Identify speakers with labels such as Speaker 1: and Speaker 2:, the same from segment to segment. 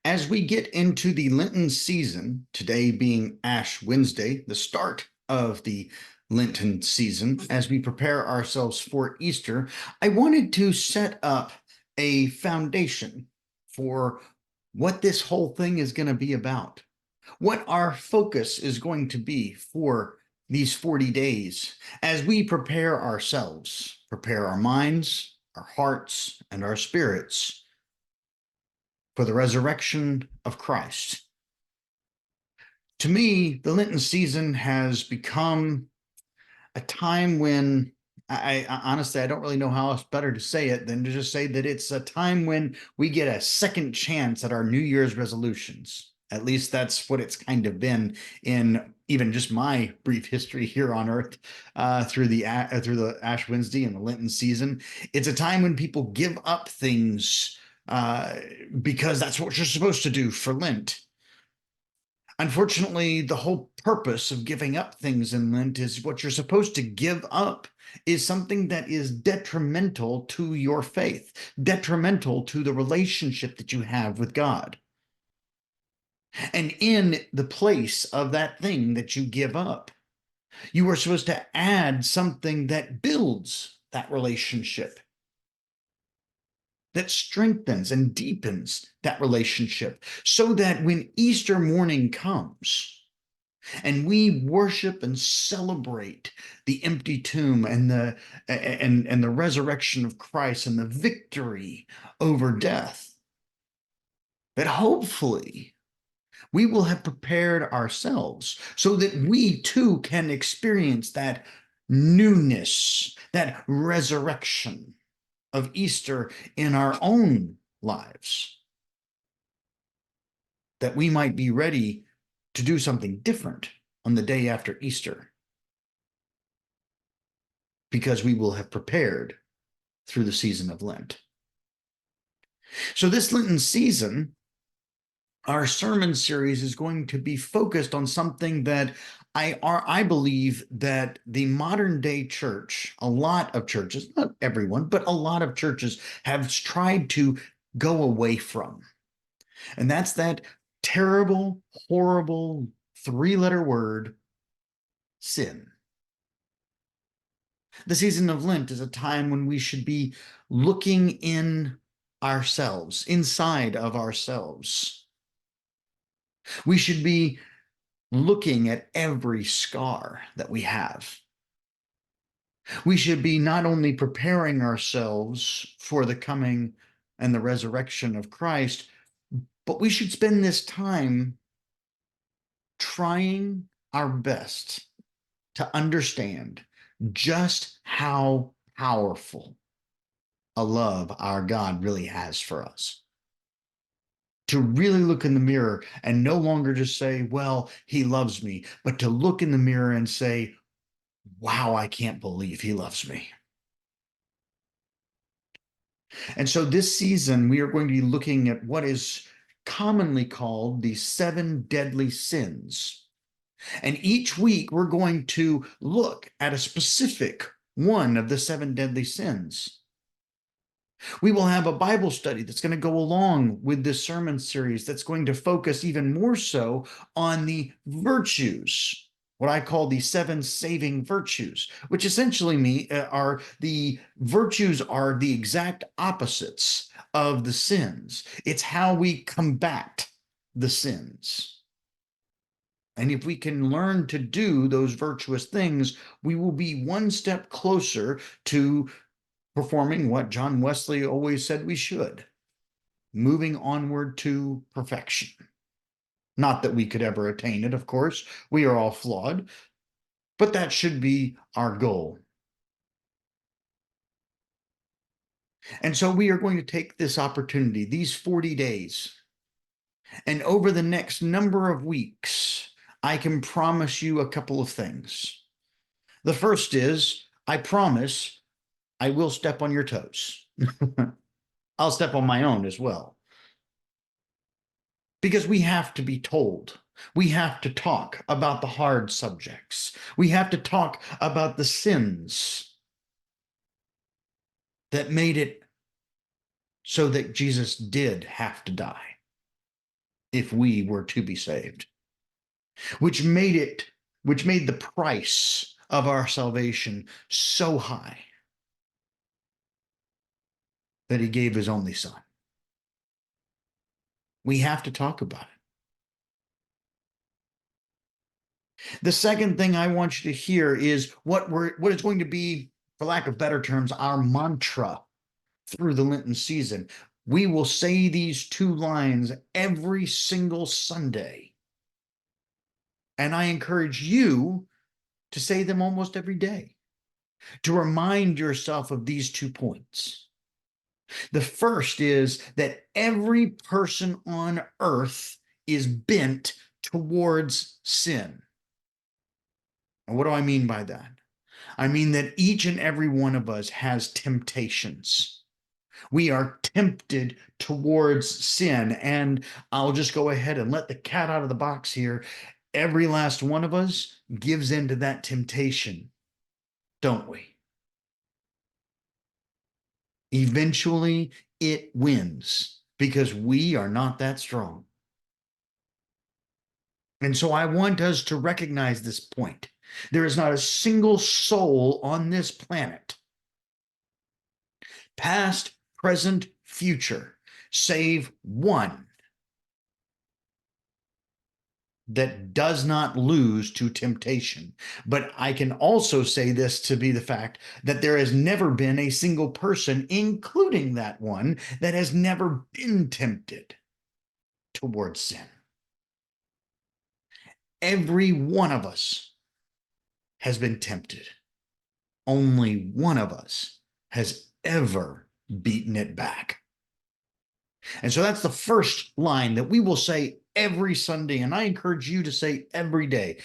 Speaker 1: As we get into the Lenten season, today being Ash Wednesday, the start of the Lenten season, as we prepare ourselves for Easter, I wanted to set up a foundation for what this whole thing is going to be about, what our focus is going to be for these 40 days as we prepare ourselves, prepare our minds, our hearts, and our spirits for the resurrection of Christ. To me, the Lenten season has become a time when I honestly, I don't really know how else better to say it than to just say that it's a time when we get a second chance at our New Year's resolutions. At least that's what it's kind of been in even just my brief history here on Earth through the Ash Wednesday and the Lenten season. It's a time when people give up things uh, because that's what you're supposed to do for Lent. Unfortunately, the whole purpose of giving up things in Lent is what you're supposed to give up is something that is detrimental to your faith, detrimental to the relationship that you have with God. And in the place of that thing that you give up, you are supposed to add something that builds that relationship, that strengthens and deepens that relationship, so that when Easter morning comes, and we worship and celebrate the empty tomb and the resurrection of Christ and the victory over death, that hopefully we will have prepared ourselves so that we too can experience that newness, that resurrection of Easter in our own lives, that we might be ready to do something different on the day after Easter, because we will have prepared through the season of Lent. So, this Lenten season, our sermon series is going to be focused on something that I believe that the modern day church, a lot of churches, not everyone, but a lot of churches have tried to go away from. And that's that terrible, horrible three-letter word, sin. The season of Lent is a time when we should be looking in ourselves, inside of ourselves. We should be looking at every scar that we have. We should be not only preparing ourselves for the coming and the resurrection of Christ, but we should spend this time trying our best to understand just how powerful a love our God really has for us. To really look in the mirror and no longer just say, well, he loves me, but to look in the mirror and say, wow, I can't believe he loves me. And so this season, we are going to be looking at what is commonly called the seven deadly sins. And each week, we're going to look at a specific one of the seven deadly sins. We will have a Bible study that's going to go along with this sermon series that's going to focus even more so on the virtues, what I call the seven saving virtues, which essentially are the virtues are the exact opposites of the sins. It's how we combat the sins. And if we can learn to do those virtuous things, we will be one step closer to performing what John Wesley always said we should, moving onward to perfection. Not that we could ever attain it, of course. We are all flawed, but that should be our goal. And so we are going to take this opportunity, these 40 days, and over the next number of weeks, I can promise you a couple of things. The first is, I promise I will step on your toes. I'll step on my own as well. Because we have to be told. We have to talk about the hard subjects. We have to talk about the sins that made it so that Jesus did have to die. if we were to be saved, which made it, which made the price of our salvation so high that he gave his only son. We have to talk about it. The second thing I want you to hear is what is going to be, for lack of better terms, our mantra through the Lenten season. We will say these two lines every single Sunday. And I encourage you to say them almost every day, to remind yourself of these 2 points. The first is that every person on earth is bent towards sin. And what do I mean by that? I mean that each and every one of us has temptations. We are tempted towards sin. And I'll just go ahead and let the cat out of the box here. Every last one of us gives into that temptation, don't we? Eventually, it wins because we are not that strong. And so I want us to recognize this point. There is not a single soul on this planet, past, present, future, save one, that does not lose to temptation. But I can also say this to be the fact that there has never been a single person, including that one, that has never been tempted towards sin. Every one of us has been tempted. Only one of us has ever beaten it back. And so that's the first line that we will say every Sunday. And I encourage you to say every day.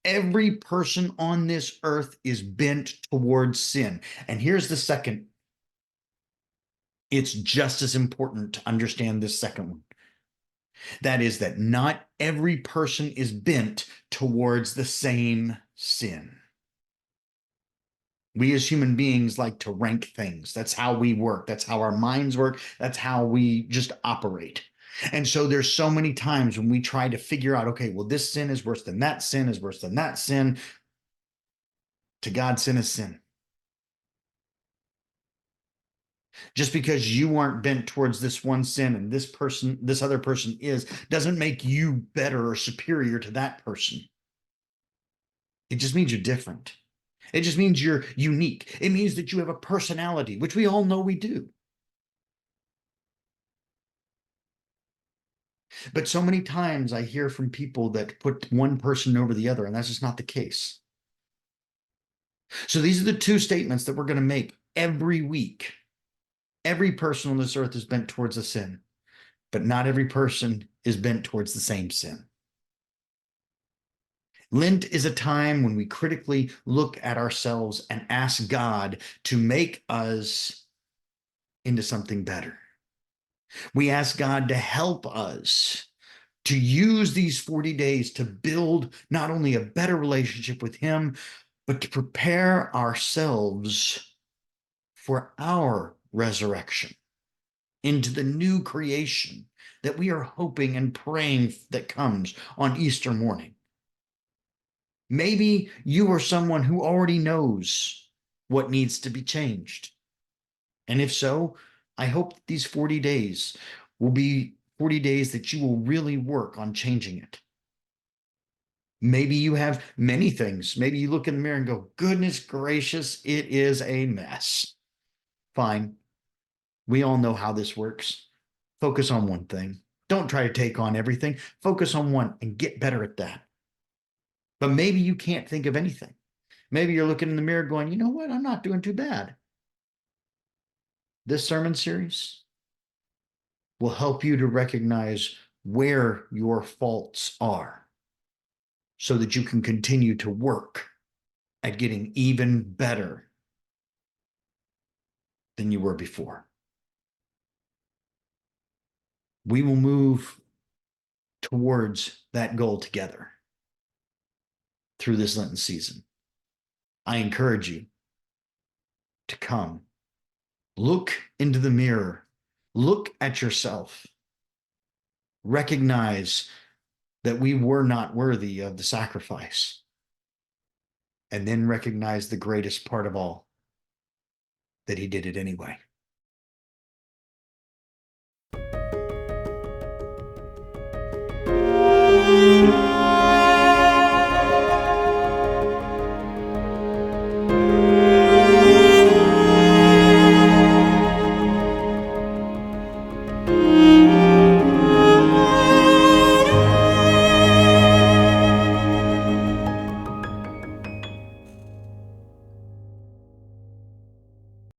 Speaker 1: Every person on this earth is bent towards sin. And here's the second. It's just as important to understand this second one. That is that not every person is bent towards the same sin. We as human beings like to rank things. That's how we work. That's how our minds work. That's how we just operate. And so there's so many times when we try to figure out, okay, well, this sin is worse than that sin is worse than that sin. To God, sin is sin. Just because you aren't bent towards this one sin and this other person is, doesn't make you better or superior to that person. It just means you're different. It just means you're unique. It means that you have a personality, which we all know we do. But so many times I hear from people that put one person over the other, and that's just not the case. So these are the 2 statements that we're going to make every week. Every person on this earth is bent towards a sin, but not every person is bent towards the same sin. Lent is a time when we critically look at ourselves and ask God to make us into something better. We ask God to help us to use these 40 days to build not only a better relationship with Him, but to prepare ourselves for our resurrection into the new creation that we are hoping and praying that comes on Easter morning. Maybe you are someone who already knows what needs to be changed. And if so, I hope that these 40 days will be 40 days that you will really work on changing it. Maybe you have many things. Maybe you look in the mirror and go, goodness gracious, it is a mess. Fine. We all know how this works. Focus on one thing. Don't try to take on everything. Focus on one and get better at that. But maybe you can't think of anything. Maybe you're looking in the mirror going, you know what? I'm not doing too bad. This sermon series will help you to recognize where your faults are so that you can continue to work at getting even better than you were before. We will move towards that goal together through this Lenten season. I encourage you to come. Look into the mirror. Look at yourself. recognize that we were not worthy of the sacrifice, and then recognize the greatest part of all, that he did it anyway.